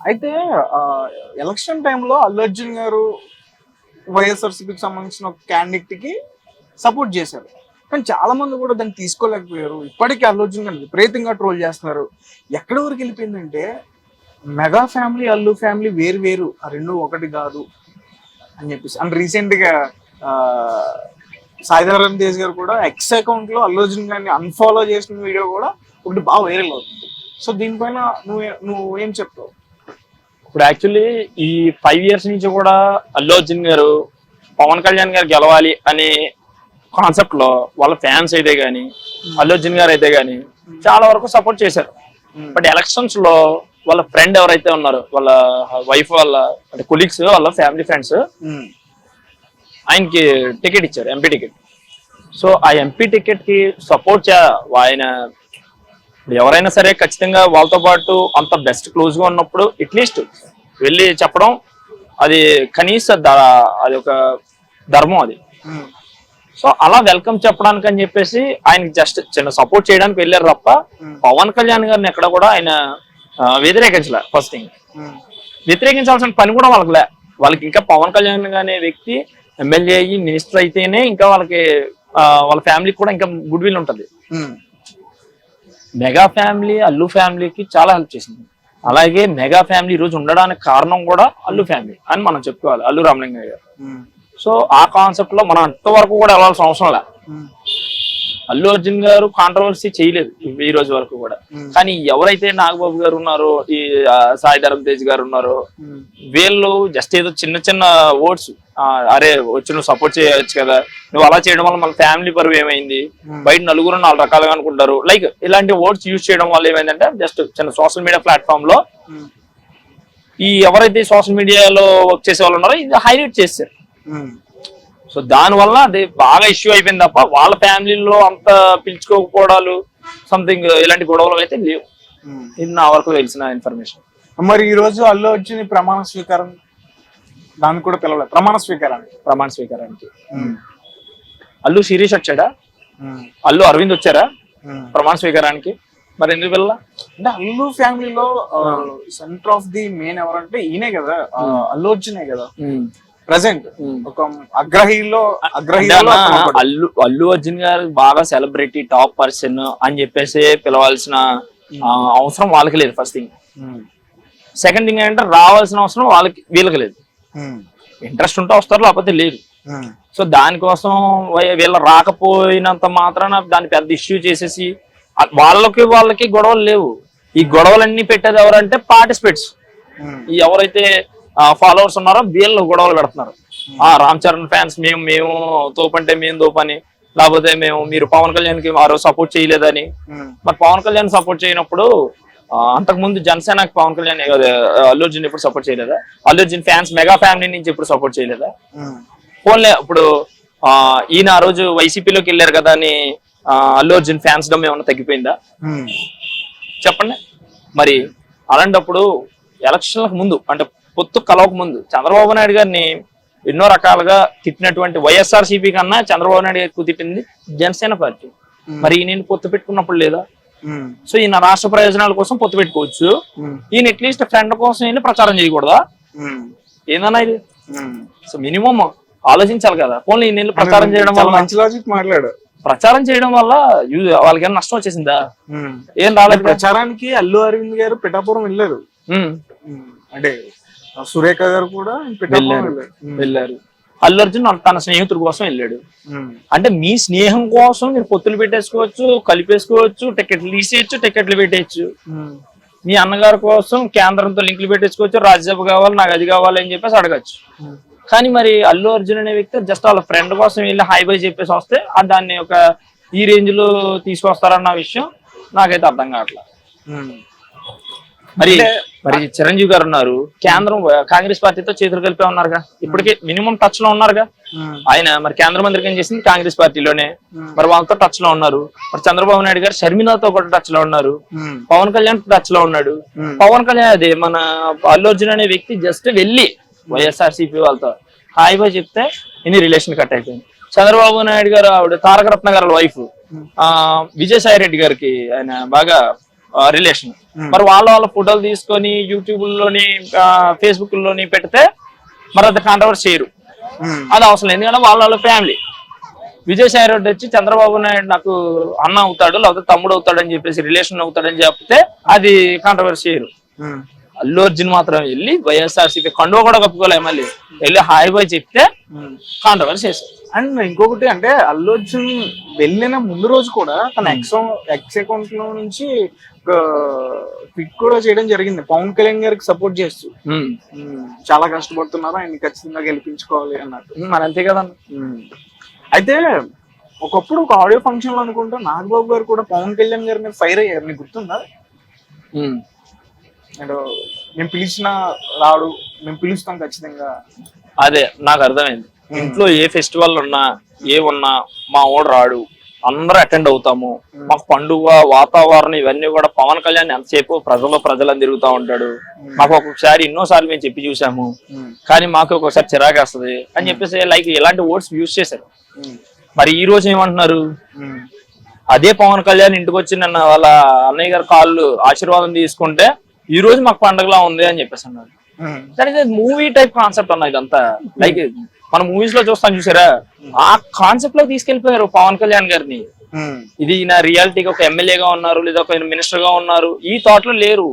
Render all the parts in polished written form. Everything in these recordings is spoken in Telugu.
అయితే ఎలక్షన్ టైంలో అల్లు అర్జున్ గారు వైఎస్ఆర్సీపీకి సంబంధించిన ఒక క్యాండిడేట్ కి సపోర్ట్ చేశారు. కానీ చాలా మంది కూడా దాన్ని తీసుకోలేకపోయారు. ఇప్పటికీ అల్లు అర్జున్ గారిని విపరీతంగా ట్రోల్ చేస్తున్నారు. ఎక్కడి వరకు వెళ్ళిపోయిందంటే మెగా ఫ్యామిలీ అల్లు ఫ్యామిలీ వేరు వేరు, ఆ రెండు ఒకటి కాదు అని చెప్పేసి. అండ్ రీసెంట్ గా సాయిధరం తేజ్ గారు కూడా ఎక్స్ అకౌంట్ లో అల్లు అర్జున్ గారిని అన్ఫాలో చేసిన వీడియో కూడా ఒకటి బాగా వైరల్ అవుతుంది. సో దీనిపైన నువ్వు ఏం చెప్తావు? ఇప్పుడు యాక్చువల్లీ ఈ 5 years నుంచి కూడా అల్లు అర్జున్ గారు పవన్ కళ్యాణ్ గారు గెలవాలి అనే కాన్సెప్ట్ లో వాళ్ళ ఫ్యాన్స్ అయితే గానీ అల్లు అర్జున్ గారు అయితే గానీ చాలా వరకు సపోర్ట్ చేశారు. బట్ ఎలక్షన్స్ లో వాళ్ళ ఫ్రెండ్ ఎవరైతే ఉన్నారో, వాళ్ళ వైఫ్ వాళ్ళ అంటే కొలీగ్స్, వాళ్ళ ఫ్యామిలీ ఫ్రెండ్స్ ఆయనకి టికెట్ ఇచ్చారు, ఎంపీ టికెట్. సో ఆ ఎంపీ టికెట్ కి సపోర్ట్ ఆయన ఎవరైనా సరే ఖచ్చితంగా వాళ్ళతో పాటు అంత బెస్ట్ క్లోజ్ గా ఉన్నప్పుడు అట్లీస్ట్ వెళ్ళి చెప్పడం అది కనీస అది ఒక ధర్మం అది. సో అలా వెల్కమ్ చెప్పడానికి అని చెప్పేసి ఆయనకి జస్ట్ చిన్న సపోర్ట్ చేయడానికి వెళ్ళారు తప్ప పవన్ కళ్యాణ్ గారిని ఎక్కడ కూడా ఆయన వ్యతిరేకించలే. ఫస్ట్ థింగ్, వ్యతిరేకించాల్సిన పని కూడా వాళ్ళకి ఇంకా పవన్ కళ్యాణ్ అనే వ్యక్తి ఎమ్మెల్యే అయ్యి మినిస్టర్ అయితేనే ఇంకా వాళ్ళకి వాళ్ళ ఫ్యామిలీకి కూడా ఇంకా గుడ్ విల్ ఉంటుంది. మెగా ఫ్యామిలీ అల్లు ఫ్యామిలీకి చాలా హెల్ప్ చేసింది. అలాగే మెగా ఫ్యామిలీ ఈ రోజు ఉండడానికి కారణం కూడా అల్లు ఫ్యామిలీ అని మనం చెప్పుకోవాలి, అల్లు రామలింగయ్య గారు. సో ఆ కాన్సెప్ట్ లో మనం అంతవరకు కూడా వెళ్ళాల్సిన అవసరం లే. అల్లు అర్జున్ గారు కాంట్రవర్సీ చేయలేదు ఈ రోజు వరకు కూడా. కానీ ఎవరైతే నాగబాబు గారు ఉన్నారో, ఈ సాయిధరం తేజ్ గారు ఉన్నారో, వీళ్ళు జస్ట్ ఏదో చిన్న చిన్న ఓట్స్, అరే వచ్చి నువ్వు సపోర్ట్ చేయొచ్చు కదా, నువ్వు అలా చేయడం వల్ల మన ఫ్యామిలీ పరువు ఏమైంది, బయట నలుగురు 4 రకాలుగా అనుకుంటారు, లైక్ ఇలాంటి ఓట్స్ యూజ్ చేయడం వల్ల ఏమైందంటే జస్ట్ చిన్న సోషల్ మీడియా ప్లాట్ఫామ్ లో ఈ ఎవరైతే సోషల్ మీడియాలో వర్క్ చేసే వాళ్ళు ఉన్నారో ఇది హైలైట్ చేశారు. సో దాని వల్ల అది బాగా ఇష్యూ అయిపోయింది తప్ప వాళ్ళ ఫ్యామిలీలో అంత పిలుచుకోకపోవడాలు సంథింగ్ ఇలాంటి గొడవలు అయితే లేవు. ఇది నా వరకు తెలిసిన ఇన్ఫర్మేషన్. మరి ఈ రోజు అల్లు అర్జున్ ప్రమాణ స్వీకారం దానికి కూడా పిలవలేదు, ప్రమాణ స్వీకారానికి అల్లు శిరీష్ వచ్చాడా, అల్లు అరవింద్ వచ్చారా ప్రమాణ స్వీకారానికి? మరి ఎందుకు పిల్ల అంటే అల్లు ఫ్యామిలీలో సెంటర్ ఆఫ్ ది మెయిన్ ఎవరంటే ఈయనే కదా, అల్లు అర్జునే కదా ప్రెసెంట్. ఒక అల్లు అర్జున్ గారు బాగా సెలబ్రిటీ టాప్ పర్సన్ అని చెప్పేసి పిలవాల్సిన అవసరం వాళ్ళకి లేదు. First thing. సెకండ్ థింగ్ ఏంటంటే రావాల్సిన అవసరం వీళ్ళకి లేదు. ఇంట్రెస్ట్ ఉంటే వస్తారు, లేకపోతే లేదు. సో దానికోసం వీళ్ళ రాకపోయినంత మాత్రాన దాన్ని పెద్ద ఇష్యూ చేసేసి వాళ్ళకి గొడవలు లేవు. ఈ గొడవలన్నీ పెట్టేది ఎవరంటే పార్టిసిపేట్స్, ఈ ఎవరైతే ఫాలోవర్స్ ఉన్నారో వీళ్ళు గొడవలు పెడుతున్నారు. రామ్ చరణ్ ఫ్యాన్స్ మేము తోపంటే మేము తోపని, లేకపోతే మీరు పవన్ కళ్యాణ్ కి వారు సపోర్ట్ చేయలేదని. మరి పవన్ కళ్యాణ్ సపోర్ట్ చేయనప్పుడు అంతకు ముందు జనసేనకి పవన్ కళ్యాణ్ అల్లు అర్జున్ ఎప్పుడు సపోర్ట్ చేయలేదా? Allu Arjun fans mega family నుంచి ఎప్పుడు సపోర్ట్ చేయలేదా? ఫోన్లే ఇప్పుడు ఈయన ఆ రోజు వైసీపీలోకి వెళ్ళారు కదా అని అల్లు అర్జున్ ఫ్యాన్స్ డమ్ ఏమన్నా తగ్గిపోయిందా చెప్పండి. మరి అలాంటప్పుడు ఎలక్షన్లకు ముందు అంటే పొత్తు కలవక ముందు చంద్రబాబు నాయుడు గారిని ఎన్నో రకాలుగా తిట్టినటువంటి వైఎస్ఆర్సీపీ కన్నా చంద్రబాబు నాయుడు ఎక్కువ తిట్టింది జనసేన పార్టీ. మరి ఈయన పొత్తు పెట్టుకున్నప్పుడు లేదా? సో ఈయన రాష్ట్ర ప్రయోజనాల కోసం పొత్తు పెట్టుకోవచ్చు, ఈయన అట్లీస్ట్ ఫ్రెండ్ కోసం వెళ్ళి ప్రచారం చేయకూడదా? ఏందన్నా ఇది? సో మినిమం ఆలోచించాలి కదా. పోనీ ఈయన ప్రచారం చేయడం వల్ల మంచి లాజిక్ మాట్లాడు, ప్రచారం చేయడం వల్ల వాళ్ళకి ఏమైనా నష్టం వచ్చేసిందా? ఏం రాలేదు. ప్రచారానికి అల్లు అరవింద్ గారు పిఠాపురం వెళ్ళారు, అంటే సురేఖ గారు కూడా వెళ్ళారు. అల్లు అర్జున్ తన స్నేహితుడి కోసం వెళ్ళాడు. అంటే మీ స్నేహం కోసం మీరు పొత్తులు పెట్టేసుకోవచ్చు, కలిపేసుకోవచ్చు, టికెట్లు తీసేయచ్చు, టికెట్లు పెట్టేయచ్చు. మీ అన్నగారి కోసం కేంద్రంతో లింకులు పెట్టేసుకోవచ్చు, రాజ్యసభ కావాలి, నాకు అది కావాలి అని చెప్పేసి అడగచ్చు. కానీ మరి అల్లు అర్జున్ అనే వ్యక్తి జస్ట్ వాళ్ళ ఫ్రెండ్ కోసం వెళ్ళి హై బై చెప్పేసి వస్తే దాన్ని ఒక ఈ రేంజ్ లో తీసుకొస్తారన్న విషయం నాకైతే అర్థం కావట్లేదు. మరి చిరంజీవి గారు ఉన్నారు, కేంద్రం కాంగ్రెస్ పార్టీతో చేతులు కలిపే ఉన్నారుగా, ఇప్పటికే మినిమం టచ్ లో ఉన్నారుగా. ఆయన మరి కేంద్ర మంత్రిగా చేసింది కాంగ్రెస్ పార్టీలోనే, మరి వాళ్ళతో టచ్ లో ఉన్నారు. మరి చంద్రబాబు నాయుడు గారు షర్మిలతో కూడా టచ్ లో ఉన్నారు, పవన్ కళ్యాణ్ టచ్ లో ఉన్నాడు. పవన్ కళ్యాణ్ అదే మన అల్లు అర్జున్ అనే వ్యక్తి జస్ట్ వెళ్ళి వైఎస్ఆర్సీపీ వాళ్ళతో హాయ్ బాయ్ చెప్తే ఇన్ని రిలేషన్ కట్ అయిపోయింది. చంద్రబాబు నాయుడు గారు ఆవిడ తారక రత్న గారి వైఫ్ విజయసాయి రెడ్డి గారికి ఆయన బాగా రిలేషన్. మరి వాళ్ళ ఫోటోలు తీసుకొని యూట్యూబ్ లోని ఫేస్బుక్ లోని పెడితే మరి అది కాంట్రవర్సీ చేయరు, అది అవసరం లేదు. ఎందుకంటే వాళ్ళ ఫ్యామిలీ. విజయసాయి రెడ్డి వచ్చి చంద్రబాబు నాయుడు నాకు అన్న అవుతాడు లేకపోతే తమ్ముడు అవుతాడు అని చెప్పేసి రిలేషన్ అవుతాడని చెప్తే అది కాంట్రవర్సీ చేయరు. అల్లు అర్జున్ మాత్రం వెళ్ళి వైఎస్ఆర్సీపీ కండువ కూడా కప్పుకోలే, మళ్ళీ వెళ్ళి హాయ్ బాయ్ చెప్తే కాంట్రవర్సీ చేశారు. అండ్ ఇంకొకటి అంటే అల్లు అర్జున్ వెళ్ళిన ముందు రోజు కూడా తన ఎక్స్ అకౌంట్ లో నుంచి ట్వీట్ కూడా చేయడం జరిగింది, పవన్ కళ్యాణ్ గారికి సపోర్ట్ చేస్తూ చాలా కష్టపడుతున్నారు, ఆయన ఖచ్చితంగా గెలిపించుకోవాలి అన్నట్టు. మరి అంతే కదా. అయితే ఒకప్పుడు ఒక ఆడియో ఫంక్షన్ లో అనుకుంటా నాగబాబు గారు కూడా పవన్ కళ్యాణ్ గారి మీద ఫైర్ అయ్యారు, నీకు గుర్తుందా? అండ్ మేము పిలిచినా రాడు, మేము పిలుస్తాం ఖచ్చితంగా. అదే నాకు అర్థమైంది. ఇంట్లో ఏ ఫెస్టివల్ ఉన్నా ఉన్నా మా ఓడు రాడు, అందరూ అటెండ్ అవుతాము, మాకు పండుగ వాతావరణం ఇవన్నీ కూడా పవన్ కళ్యాణ్ ఎంతసేపు ప్రజలను తిరుగుతూ ఉంటాడు, మాకు ఒక్కొక్కసారి ఎన్నోసార్లు మేము చెప్పి చూసాము కానీ మాకు ఒక్కొక్కసారి చిరాకేస్తుంది అని చెప్పేసి లైక్ ఇలాంటి వర్డ్స్ యూజ్ చేశారు. మరి ఈ రోజు ఏమంటున్నారు, అదే పవన్ కళ్యాణ్ ఇంటికి వచ్చి నిన్న వాళ్ళ అన్నయ్య గారి కాళ్ళు ఆశీర్వాదం తీసుకుంటే ఈ రోజు మాకు పండుగలా ఉంది అని చెప్పేసి అన్నారు. That is movie type concept అన్న ఇదంతా. లైక్ మన మూవీస్ లో చూస్తాం చూసారా, ఆ కాన్సెప్ట్ లో తీసుకెళ్లిపోయారు పవన్ కళ్యాణ్ గారిని. ఇది నా రియాలిటీగా ఒక ఎమ్మెల్యేగా ఉన్నారు లేదా ఒక మినిస్టర్ గా ఉన్నారు, ఈ థాట్ లో లేరు.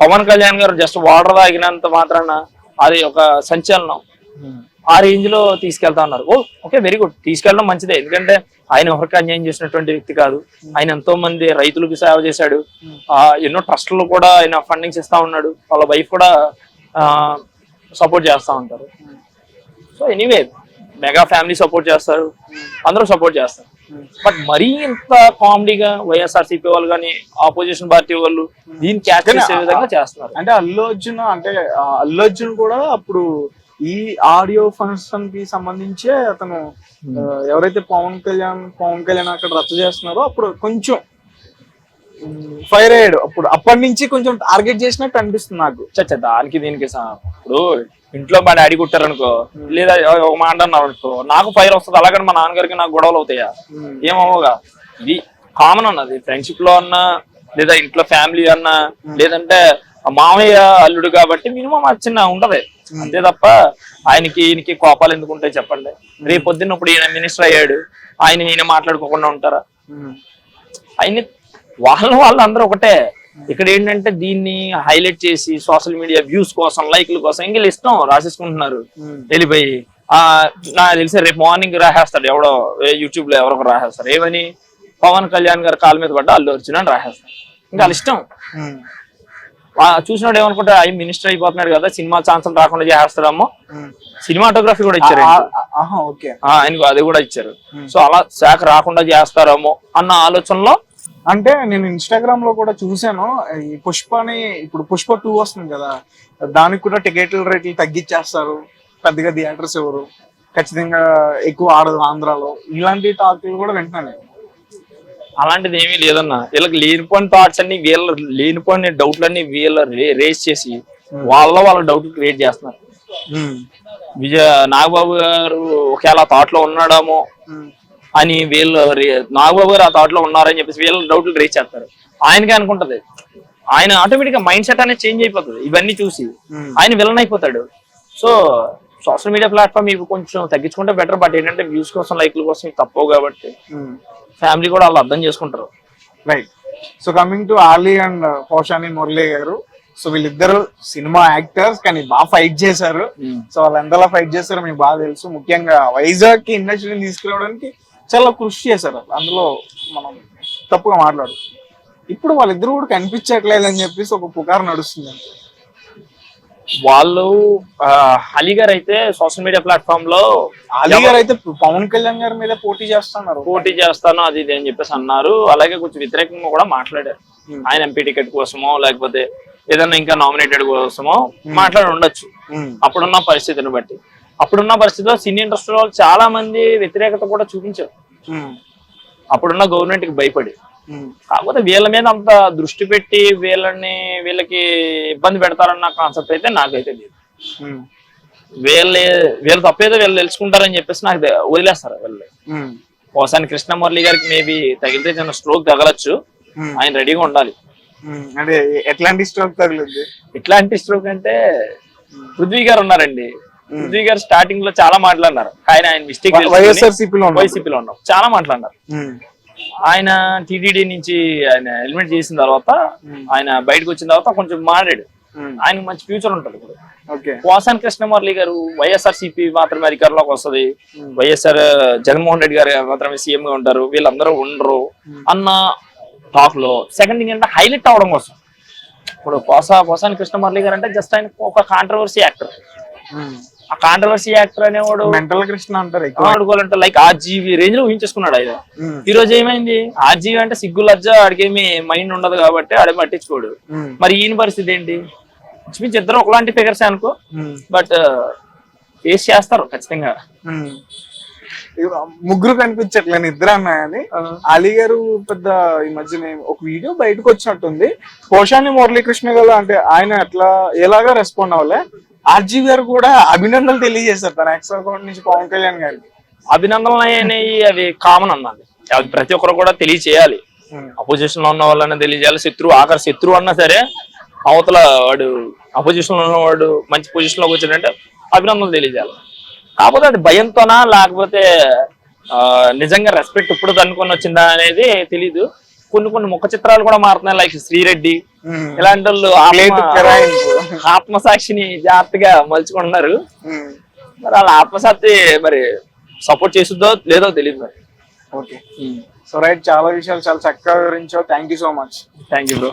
పవన్ కళ్యాణ్ గారు జస్ట్ వాటర్ తాగినంత మాత్రాన అది ఒక సంచలనం, ఆ రేంజ్ లో తీసుకెళ్తా ఉన్నారు. ఓకే, వెరీ గుడ్, తీసుకెళ్ళడం మంచిదే. ఎందుకంటే ఆయన ఎవరికి అన్యాయం చేసినటువంటి వ్యక్తి కాదు, ఆయన ఎంతో మంది రైతులకు సేవ చేశాడు, ఎన్నో ట్రస్టులు కూడా ఆయన ఫండింగ్స్ ఇస్తా ఉన్నాడు, వాళ్ళ వైఫ్ కూడా సపోర్ట్ చేస్తా ఉంటారు. So anyway mega family support చేస్తారు, అందరూ సపోర్ట్ చేస్తారు. బట్ మరీ ఇంత కామెడీగా వైఎస్ఆర్సీపీ వాళ్ళు కానీ ఆపోజిషన్ పార్టీ వాళ్ళు దీన్ని క్యాచ్ చేసే విధంగా చేస్తున్నారు. అంటే అల్లు అర్జున్ కూడా అప్పుడు ఈ ఆడియో ఫంక్షన్ కి సంబంధించే అతను ఎవరైతే పవన్ కళ్యాణ్ అక్కడ రద్దు చేస్తున్నారో అప్పుడు కొంచెం ఫైర్ అయ్యాడు. అప్పటి నుంచి కొంచెం టార్గెట్ చేసినట్టు అనిపిస్తుంది నాకు. దానికి దీనికి ఇప్పుడు ఇంట్లో మా డాడీ కుట్టారనుకో లేదా ఒక మాట అన్నారు అనుకో నాకు ఫైర్ వస్తుంది, అలాగని మా నాన్నగారికి నాకు గొడవలు అవుతాయా? ఏమవగా. ఇది కామన్ అన్నది, ఫ్రెండ్షిప్ లో అన్నా లేదా ఇంట్లో ఫ్యామిలీ అన్నా లేదంటే మామయ్య అల్లుడు కాబట్టి మినిమం చిన్న ఉంటది అంతే తప్ప ఈయనకి కోపాలు ఎందుకు ఉంటాయి చెప్పండి. రేపు పొద్దున్న ఇప్పుడు ఈయన మినిస్టర్ అయ్యాడు, ఈయన మాట్లాడుకోకుండా ఉంటారా? ఆయన వాళ్ళు అందరూ ఒకటే. ఇక్కడ ఏంటంటే దీన్ని హైలైట్ చేసి సోషల్ మీడియా వ్యూస్ కోసం లైక్ల కోసం ఇంక ఇష్టం రాసేసుకుంటున్నారు వెళ్ళిపోయి. నాకు తెలిసి రేపు మార్నింగ్ రాసేస్తాడు ఎవడో యూట్యూబ్ లో ఎవరొకరు రాసేస్తారు, ఏమని పవన్ కళ్యాణ్ గారు కాళ్ళ మీద పడ్డా అల్లు అర్జున్ అని రాసేస్తారు. ఇంకా వాళ్ళ ఇష్టం. చూసినాడు ఏమనుకుంటా ఆయన మినిస్టర్ అయిపోతున్నాడు కదా, సినిమా ఛాన్సులు రాకుండా చేస్తారేమో, సినిమాటోగ్రఫీ కూడా ఇచ్చారు ఆయనకు, అది కూడా ఇచ్చారు. సో అలా శాఖ రాకుండా చేస్తారేమో అన్న ఆలోచనలో. అంటే నేను ఇన్స్టాగ్రామ్ లో కూడా చూసాను, ఈ పుష్పని ఇప్పుడు పుష్ప 2 వస్తుంది కదా, దానికి కూడా టికెట్ల రేట్లు తగ్గించేస్తారు, పెద్దగా థియేటర్స్ ఎవరు, ఖచ్చితంగా ఎక్కువ ఆడదు ఆంధ్రాలో, ఇలాంటి టాక్లు కూడా వింటున్నాను. అలాంటిది ఏమీ లేదన్న. వీళ్ళకి లేనిపోయిన థాట్స్ అన్ని లేనిపోయిన డౌట్లన్నీ వీళ్ళ రేస్ చేసి వాళ్ళ డౌట్ క్రియేట్ చేస్తున్నారు. నాగబాబు గారు ఒకవేళ థాట్ లో ఉన్నాడేమో అని నాగబాబు గారు ఆ థాట్ లో ఉన్నారని చెప్పేసి వీళ్ళ డౌట్లు రేస్ చేస్తారు. ఆయనకే అనుకుంటది, ఆయన ఆటోమేటిక్ గా మైండ్ సెట్ అనేది చేంజ్ అయిపోతుంది ఇవన్నీ చూసి, ఆయన విలన్ అయిపోతాడు. సో సోషల్ మీడియా ప్లాట్ఫామ్ ఇవి కొంచెం తగ్గించుకుంటే బెటర్. బట్ ఏంటంటే వ్యూస్ కోసం లైక్ల కోసం ఇవి తప్పవు కాబట్టి ఫ్యామిలీ కూడా వాళ్ళు అర్థం చేసుకుంటారు. Right. So coming to Ali and Posani Murali గారు, సో వీళ్ళిద్దరు సినిమా యాక్టర్స్ కానీ బాగా ఫైట్ చేశారు. సో వాళ్ళు ఎంతలా ఫైట్ చేశారో మీకు బాగా తెలుసు. ముఖ్యంగా వైజాగ్ కి ఇండస్ట్రీని తీసుకురావడానికి చాలా కృషి చేశారు. అందులో మనం తప్పుగా మాట్లాడు. ఇప్పుడు వాళ్ళిద్దరు కూడా కనిపించట్లేదు అని చెప్పేసి ఒక పుకారు నడుస్తుంది. వాళ్ళు అలీ గారు అయితే సోషల్ మీడియా ప్లాట్ఫామ్ లో పవన్ కళ్యాణ్ గారి మీద పోటీ చేస్తాను అది ఇది అని చెప్పేసి అన్నారు. అలాగే కొంచెం వ్యతిరేకంగా కూడా మాట్లాడారు. ఆయన ఎంపీ టికెట్ కోసమో లేకపోతే ఏదన్నా ఇంకా నామినేటెడ్ కోసమో మాట్లాడి ఉండొచ్చు అప్పుడున్న పరిస్థితిని బట్టి. అప్పుడున్న పరిస్థితిలో సినీ ఇండస్ట్రీ వాళ్ళు చాలా మంది వ్యతిరేకత కూడా చూపించారు అప్పుడున్న గవర్నమెంట్ కి భయపడి. కాకపోతే వీళ్ళ మీద అంత దృష్టి పెట్టి వీళ్ళకి ఇబ్బంది పెడతారన్న కాన్సెప్ట్ అయితే నాకైతే లేదు. వీళ్ళు తప్పేదో వీళ్ళు తెలుసుకుంటారని చెప్పేసి నాకు వదిలేస్తారు వీళ్ళు. ఒకసారి కృష్ణమురళి గారికి మేబీ తగిలితే చిన్న స్ట్రోక్ తగలచ్చు, ఆయన రెడీగా ఉండాలి. అంటే ఎట్లాంటి స్ట్రోక్ తగులుద్ది? ఎట్లాంటి స్ట్రోక్ అంటే పృథ్వీ గారు ఉన్నారండి. పృథ్వీ గారు స్టార్టింగ్ లో చాలా మాట్లాడినారు, కానీ ఆయన మిస్టేక్ వైఎస్ఆర్సీపీలో ఉన్నాం చాలా మాట్లాడినారు. ఆయన టీటీడీ నుంచి ఆయన ఎలిమెంట్ చేసిన తర్వాత ఆయన బయటకు వచ్చిన తర్వాత కొంచెం మారాడు. ఆయనకు మంచి ఫ్యూచర్ ఉంటుంది. ఇప్పుడు పోసాని కృష్ణమురళి గారు వైఎస్ఆర్సీపీ మాత్రమే అధికారంలోకి వస్తుంది, వైఎస్ఆర్ జగన్మోహన్ రెడ్డి గారు మాత్రమే సీఎం గా ఉంటారు, వీళ్ళందరూ ఉండరు అన్న టాక్ లో సెకండ్ థింగ్ అంటే హైలైట్ అవడం కోసం. ఇప్పుడు పోసాని కృష్ణమురళి గారు అంటే జస్ట్ ఆయన ఒక కాంట్రవర్సీ యాక్టర్. ఆ కాంట్రవర్సీ యాక్టర్ అనేవాడు మెంటల్ కృష్ణ అంటారు, ఆడుకోవాలంటే లైక్ ఆర్జీవి రేంజ్ లో ఊహించేసుకున్నాడు ఆయన. ఈ రోజు ఏమైంది, ఆర్జీవి అంటే సిగ్గు లజ్జ, ఆడికేమి మైండ్ ఉండదు కాబట్టి ఆడే పట్టించుకోడు. మరి ఈయన పరిస్థితి ఏంటి? ఇంచుమించు ఇద్దరు ఒకలాంటి ఫిగర్స్ అనుకో, బట్ ఫేస్ చేస్తారు ఖచ్చితంగా. ముగ్గురు కనిపించట్లేదు, ఇద్దరు అన్నాయని. అలీ గారు పెద్ద ఈ మధ్యన ఒక వీడియో బయటకు వచ్చినట్టుంది, పోషాని మురళీకృష్ణ గారు అంటే ఆయన అట్లా ఎలాగా రెస్పాండ్ అవ్వలే. ఆర్జీవి గారు కూడా అభినందనలు తెలియజేశారు తన ఎక్స్ అకౌంట్ నుంచి పవన్ కళ్యాణ్ గారికి. అభినందనలు అనేవి అవి కామన్ అన్నది, అది ప్రతి ఒక్కరు కూడా తెలియచేయాలి. అపోజిషన్ లో ఉన్న వాళ్ళని తెలియజేయాలి. ఆఖరి శత్రువు అన్నా సరే అవతల వాడు అపోజిషన్ లో ఉన్నవాడు మంచి పొజిషన్ లోకి వచ్చిందంటే అభినందనలు తెలియజేయాలి. కాకపోతే అది భయంతోనా లేకపోతే నిజంగా రెస్పెక్ట్ ఇప్పుడు అనుకుని వచ్చిందా అనేది తెలీదు. కొన్ని ముఖ చిత్రాలు కూడా మారుతున్నాయి, లైక్ శ్రీరెడ్డి ఇలాంటి వాళ్ళు ఆత్మసాక్షిని జాగ్రత్తగా మలుచుకుంటున్నారు. మరి వాళ్ళ ఆత్మసాక్షి మరి సపోర్ట్ చేస్తుందో లేదో తెలియదు మరి. ఓకే, సో రైట్, చాలా విషయాలు చాలా చక్కగా వివరించావు. Thank you so much. Thank you bro.